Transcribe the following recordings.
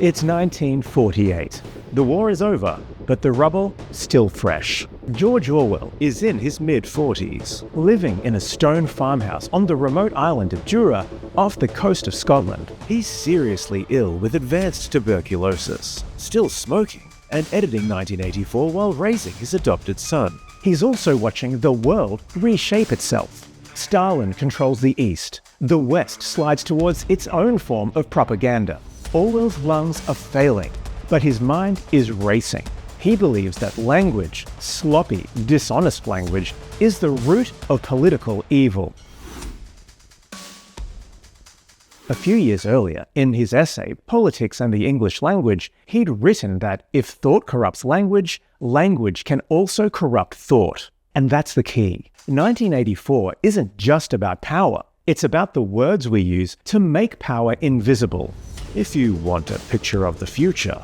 It's 1948. The war is over, but the rubble still fresh. George Orwell is in his mid-40s, living in a stone farmhouse on the remote island of Jura off the coast of Scotland. He's seriously ill with advanced tuberculosis, still smoking, and editing 1984 while raising his adopted son. He's also watching the world reshape itself. Stalin controls the East. The West slides towards its own form of propaganda. Orwell's lungs are failing, but his mind is racing. He believes that language, sloppy, dishonest language, is the root of political evil. A few years earlier, in his essay, Politics and the English Language, he'd written that if thought corrupts language, language can also corrupt thought. And that's the key. 1984 isn't just about power. It's about the words we use to make power invisible. If you want a picture of the future,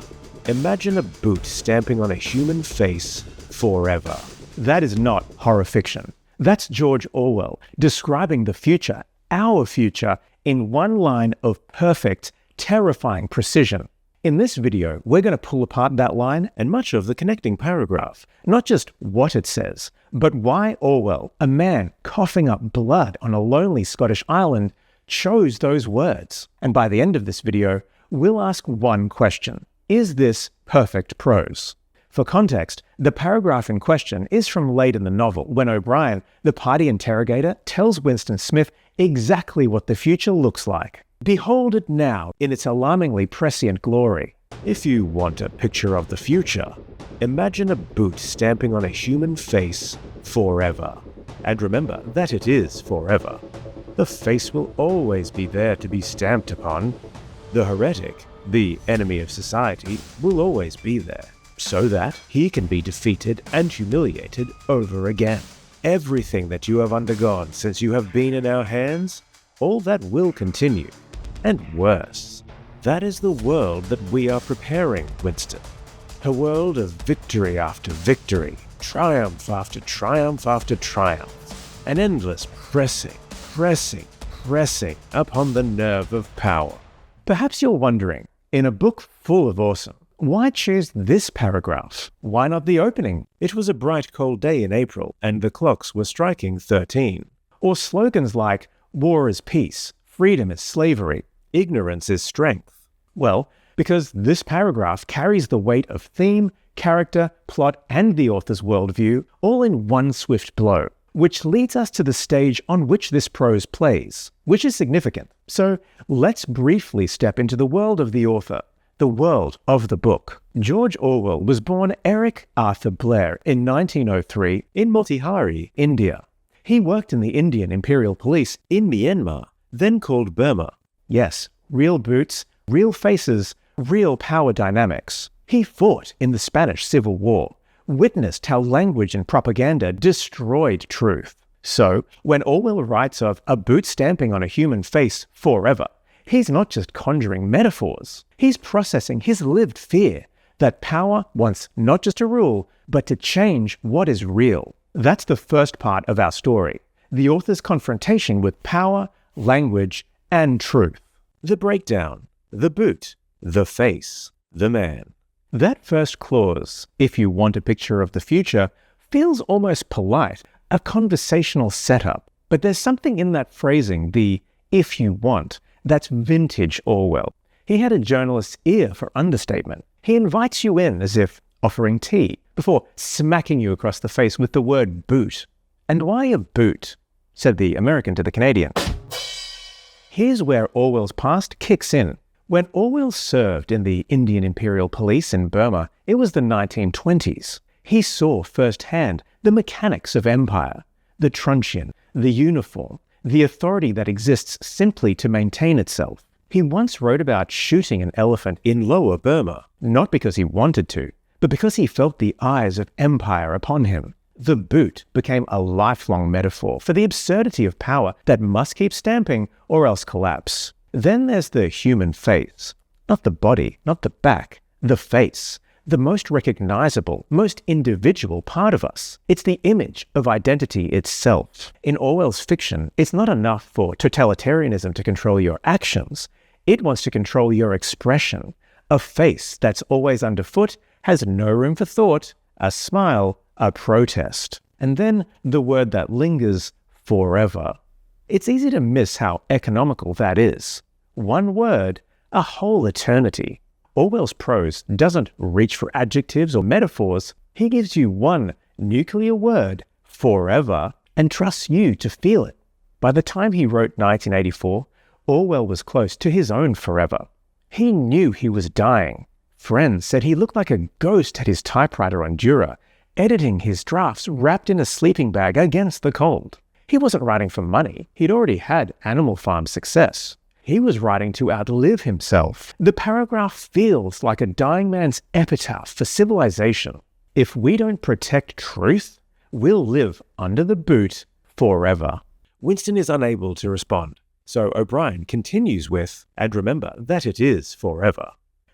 imagine a boot stamping on a human face forever. That is not horror fiction. That's George Orwell describing the future, our future, in one line of perfect, terrifying precision. In this video, we're going to pull apart that line and much of the connecting paragraph. Not just what it says, but why Orwell, a man coughing up blood on a lonely Scottish island, chose those words. And by the end of this video, we'll ask one question. Is this perfect prose? For context, the paragraph in question is from late in the novel, when O'Brien, the party interrogator, tells Winston Smith exactly what the future looks like. Behold it now in its alarmingly prescient glory. If you want a picture of the future, imagine a boot stamping on a human face forever. And remember that it is forever. The face will always be there to be stamped upon. The heretic, the enemy of society, will always be there, so that he can be defeated and humiliated over again. Everything that you have undergone since you have been in our hands, all that will continue. And worse. That is the world that we are preparing, Winston. A world of victory after victory, triumph after triumph after triumph. An endless pressing upon the nerve of power. Perhaps you're wondering, in a book full of awesome, why choose this paragraph? Why not the opening? It was a bright cold day in April, and the clocks were striking 13. Or slogans like, war is peace, freedom is slavery, ignorance is strength. Well, because this paragraph carries the weight of theme, character, plot, and the author's worldview all in one swift blow, which leads us to the stage on which this prose plays, which is significant. So let's briefly step into the world of the author, the world of the book. George Orwell was born Eric Arthur Blair in 1903 in Motihari, India. He worked in the Indian Imperial Police in Myanmar, then called Burma. Yes, real boots, real faces, real power dynamics. He fought in the Spanish Civil War, witnessed how language and propaganda destroyed truth. So, when Orwell writes of a boot stamping on a human face forever, he's not just conjuring metaphors. He's processing his lived fear that power wants not just to rule, but to change what is real. That's the first part of our story, the author's confrontation with power, language, and truth. The breakdown, the boot, the face, the man. That first clause, if you want a picture of the future, feels almost polite, a conversational setup. But there's something in that phrasing, the if you want, that's vintage Orwell. He had a journalist's ear for understatement. He invites you in as if offering tea, before smacking you across the face with the word boot. And why a boot? Said the American to the Canadian. Here's where Orwell's past kicks in. When Orwell served in the Indian Imperial Police in Burma, it was the 1920s. He saw firsthand the mechanics of empire, the truncheon, the uniform, the authority that exists simply to maintain itself. He once wrote about shooting an elephant in Lower Burma, not because he wanted to, but because he felt the eyes of empire upon him. The boot became a lifelong metaphor for the absurdity of power that must keep stamping or else collapse. Then there's the human face. Not the body, not the back, the face. The most recognizable, most individual part of us. It's the image of identity itself. In Orwell's fiction, it's not enough for totalitarianism to control your actions. It wants to control your expression. A face that's always underfoot has no room for thought, a smile, a protest. And then the word that lingers, forever. It's easy to miss how economical that is. One word, a whole eternity. Orwell's prose doesn't reach for adjectives or metaphors. He gives you one nuclear word, forever, and trusts you to feel it. By the time he wrote 1984, Orwell was close to his own forever. He knew he was dying. Friends said he looked like a ghost at his typewriter on Dura, editing his drafts wrapped in a sleeping bag against the cold. He wasn't writing for money. He'd already had Animal Farm success. He was writing to outlive himself. The paragraph feels like a dying man's epitaph for civilization. If we don't protect truth, we'll live under the boot forever. Winston is unable to respond, so O'Brien continues with, and remember that it is forever.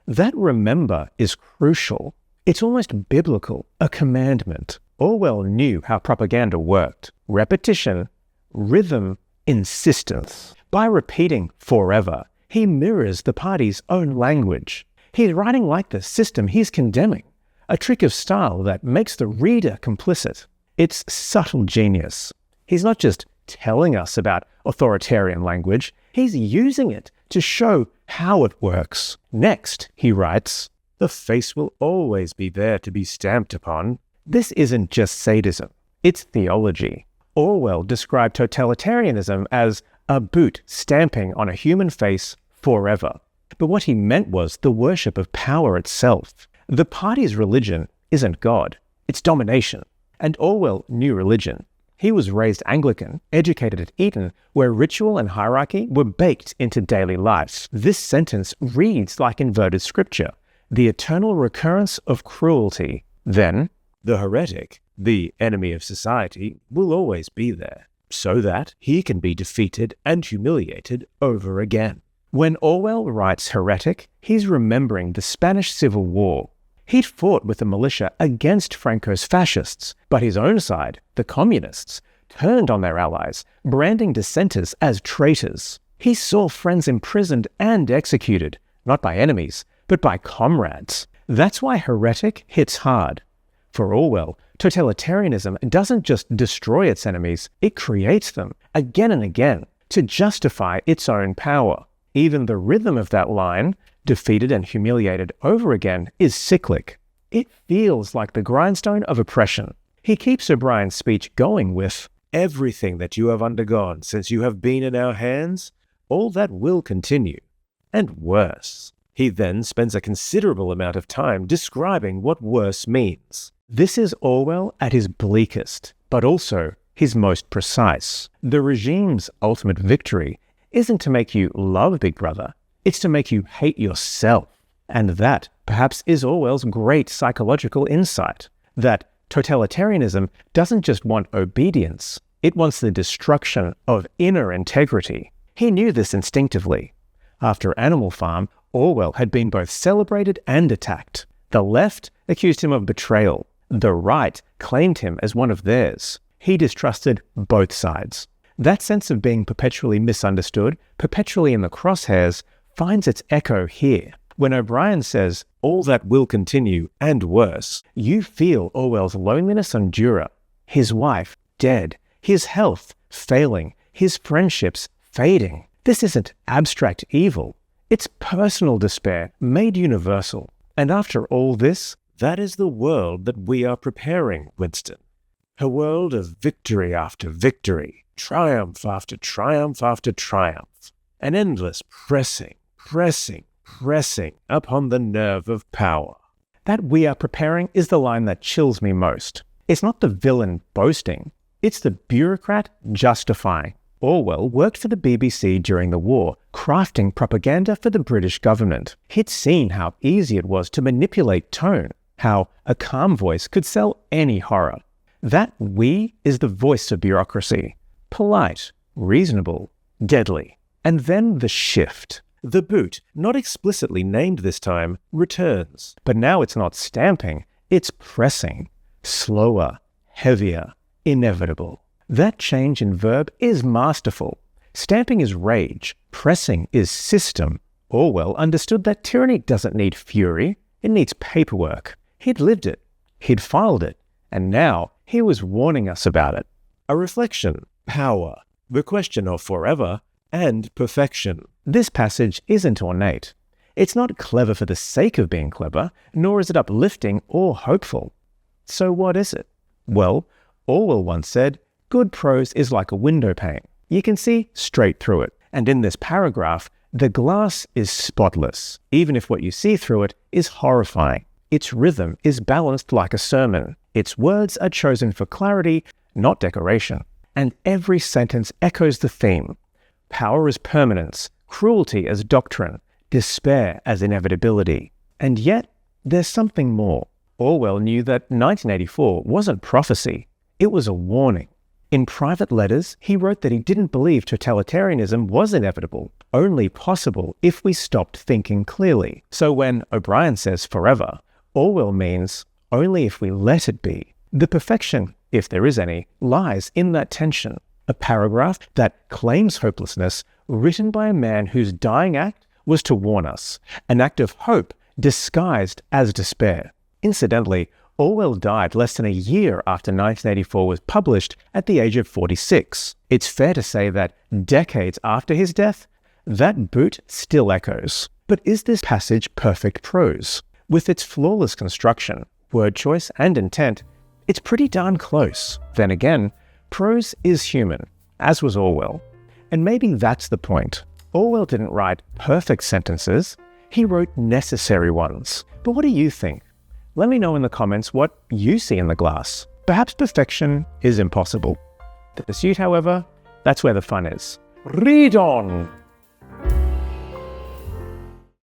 That remember is crucial. It's almost biblical, a commandment. Orwell knew how propaganda worked. Repetition, rhythm, insistence. By repeating forever, he mirrors the party's own language. He's writing like the system he's condemning, a trick of style that makes the reader complicit. It's subtle genius. He's not just telling us about authoritarian language, he's using it to show how it works. Next, he writes, the face will always be there to be stamped upon. This isn't just sadism, it's theology. Orwell described totalitarianism as a boot stamping on a human face forever. But what he meant was the worship of power itself. The party's religion isn't God, it's domination. And Orwell knew religion. He was raised Anglican, educated at Eton, where ritual and hierarchy were baked into daily life. This sentence reads like inverted scripture, the eternal recurrence of cruelty. Then, the heretic, the enemy of society, will always be there, so that he can be defeated and humiliated over again. When Orwell writes heretic, he's remembering the Spanish Civil War. He'd fought with the militia against Franco's fascists, but his own side, the communists, turned on their allies, branding dissenters as traitors. He saw friends imprisoned and executed, not by enemies, but by comrades. That's why heretic hits hard. For Orwell, totalitarianism doesn't just destroy its enemies, it creates them, again and again, to justify its own power. Even the rhythm of that line, defeated and humiliated over again, is cyclic. It feels like the grindstone of oppression. He keeps O'Brien's speech going with, everything that you have undergone since you have been in our hands, all that will continue, and worse. He then spends a considerable amount of time describing what worse means. This is Orwell at his bleakest, but also his most precise. The regime's ultimate victory isn't to make you love Big Brother, it's to make you hate yourself. And that, perhaps, is Orwell's great psychological insight, that totalitarianism doesn't just want obedience, it wants the destruction of inner integrity. He knew this instinctively. After Animal Farm, Orwell had been both celebrated and attacked. The left accused him of betrayal. The right claimed him as one of theirs. He distrusted both sides. That sense of being perpetually misunderstood, perpetually in the crosshairs, finds its echo here. When O'Brien says, all that will continue, and worse, you feel Orwell's loneliness on Dura. His wife, dead. His health, failing. His friendships, fading. This isn't abstract evil. It's personal despair, made universal. And after all this, that is the world that we are preparing, Winston. A world of victory after victory, triumph after triumph after triumph. An endless pressing upon the nerve of power. That we are preparing is the line that chills me most. It's not the villain boasting, it's the bureaucrat justifying. Orwell worked for the BBC during the war, crafting propaganda for the British government. He'd seen how easy it was to manipulate tone, how a calm voice could sell any horror. That we is the voice of bureaucracy. Polite, reasonable, deadly. And then the shift. The boot, not explicitly named this time, returns. But now it's not stamping, it's pressing. Slower, heavier, inevitable. That change in verb is masterful. Stamping is rage, pressing is system. Orwell understood that tyranny doesn't need fury, it needs paperwork. He'd lived it, he'd filed it, and now he was warning us about it. A reflection, power, the question of forever, and perfection. This passage isn't ornate. It's not clever for the sake of being clever, nor is it uplifting or hopeful. So what is it? Well, Orwell once said, good prose is like a window pane. You can see straight through it. And in this paragraph, the glass is spotless, even if what you see through it is horrifying. Its rhythm is balanced like a sermon. Its words are chosen for clarity, not decoration. And every sentence echoes the theme. Power as permanence, cruelty as doctrine, despair as inevitability. And yet, there's something more. Orwell knew that 1984 wasn't prophecy, it was a warning. In private letters, he wrote that he didn't believe totalitarianism was inevitable, only possible if we stopped thinking clearly. So when O'Brien says forever, Orwell means only if we let it be. The perfection, if there is any, lies in that tension. A paragraph that claims hopelessness, written by a man whose dying act was to warn us, an act of hope disguised as despair. Incidentally, Orwell died less than a year after 1984 was published at the age of 46. It's fair to say that decades after his death, that boot still echoes. But is this passage perfect prose? With its flawless construction, word choice, and intent, it's pretty darn close. Then again, prose is human, as was Orwell. And maybe that's the point. Orwell didn't write perfect sentences, he wrote necessary ones. But what do you think? Let me know in the comments what you see in the glass. Perhaps perfection is impossible. The pursuit, however, that's where the fun is. Read on!